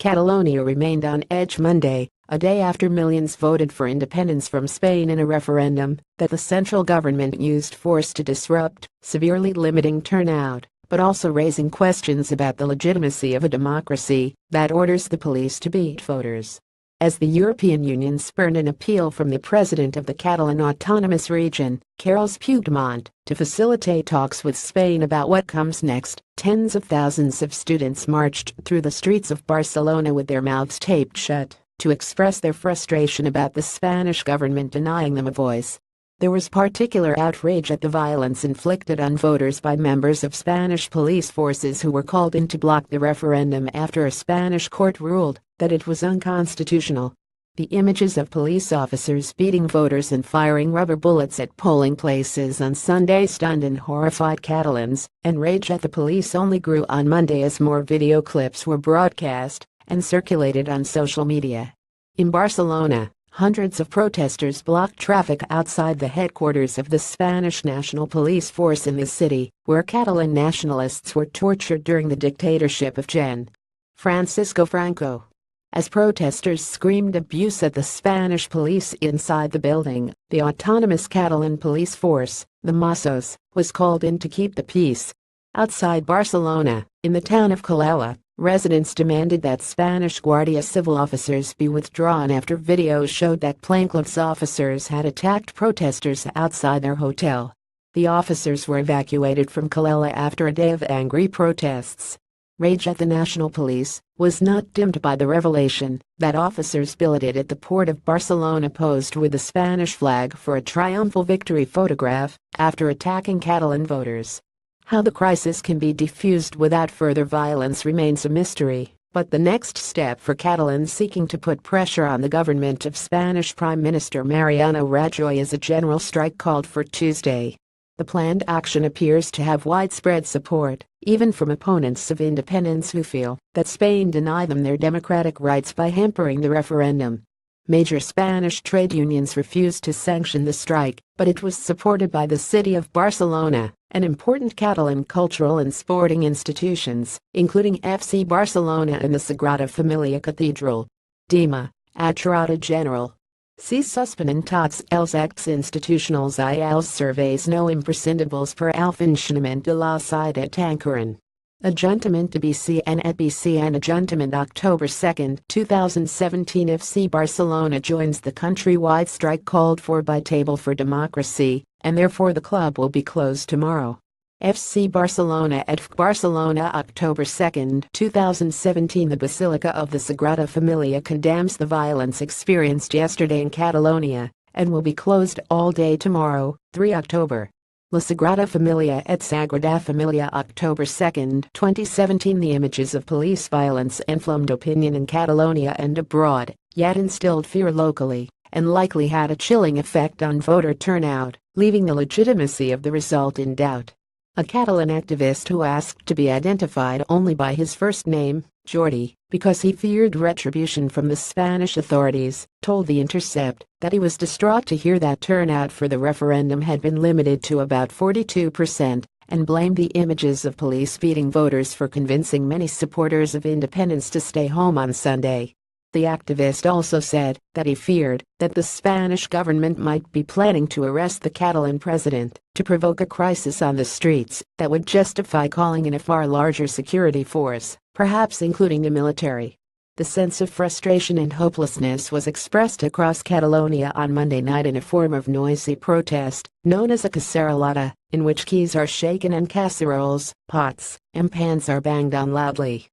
Catalonia remained on edge Monday, a day after millions voted for independence from Spain in a referendum that the central government used force to disrupt, severely limiting turnout, but also raising questions about the legitimacy of a democracy that orders the police to beat voters. As the European Union spurned an appeal from the president of the Catalan Autonomous Region, Carles Puigdemont, to facilitate talks with Spain about what comes next, tens of thousands of students marched through the streets of Barcelona with their mouths taped shut to express their frustration about the Spanish government denying them a voice. There was particular outrage at the violence inflicted on voters by members of Spanish police forces who were called in to block the referendum after a Spanish court ruled that it was unconstitutional. The images of police officers beating voters and firing rubber bullets at polling places on Sunday stunned and horrified Catalans, and rage at the police only grew on Monday as more video clips were broadcast and circulated on social media. In Barcelona, hundreds of protesters blocked traffic outside the headquarters of the Spanish National Police Force in the city, where Catalan nationalists were tortured during the dictatorship of Gen. Francisco Franco. As protesters screamed abuse at the Spanish police inside the building, the autonomous Catalan police force, the Mossos, was called in to keep the peace. Outside Barcelona, in the town of Calella, residents demanded that Spanish Guardia Civil officers be withdrawn after videos showed that plainclothes officers had attacked protesters outside their hotel. The officers were evacuated from Calella after a day of angry protests. Rage at the national police was not dimmed by the revelation that officers billeted at the port of Barcelona posed with the Spanish flag for a triumphal victory photograph after attacking Catalan voters. How the crisis can be defused without further violence remains a mystery, but the next step for Catalans seeking to put pressure on the government of Spanish Prime Minister Mariano Rajoy is a general strike called for Tuesday. The planned action appears to have widespread support, even from opponents of independence who feel that Spain denied them their democratic rights by hampering the referendum. Major Spanish trade unions refused to sanction the strike, but it was supported by the city of Barcelona and important Catalan cultural and sporting institutions, including FC Barcelona and the Sagrada Familia Cathedral. Dima, Adjurada General. Si suspenen tots els acts institucionals I els serveis no imprescindibles per al funcionament de la ciutat tancaran. Ajuntament de BCN at BCN Ajuntament October 2, 2017 FC Barcelona joins the countrywide strike called for by Table for Democracy, and therefore the club will be closed tomorrow. FC Barcelona at Barcelona October 2, 2017 The Basilica of the Sagrada Familia condemns the violence experienced yesterday in Catalonia, and will be closed all day tomorrow, 3 October. La Sagrada Familia et Sagrada Familia October 2, 2017 The images of police violence inflamed opinion in Catalonia and abroad, yet instilled fear locally, and likely had a chilling effect on voter turnout, leaving the legitimacy of the result in doubt. A Catalan activist who asked to be identified only by his first name, Jordi, because he feared retribution from the Spanish authorities, told The Intercept that he was distraught to hear that turnout for the referendum had been limited to about 42%, and blamed the images of police beating voters for convincing many supporters of independence to stay home on Sunday. The activist also said that he feared that the Spanish government might be planning to arrest the Catalan president to provoke a crisis on the streets that would justify calling in a far larger security force, perhaps including the military. The sense of frustration and hopelessness was expressed across Catalonia on Monday night in a form of noisy protest, known as a cacerolada, in which keys are shaken and casseroles, pots, and pans are banged on loudly.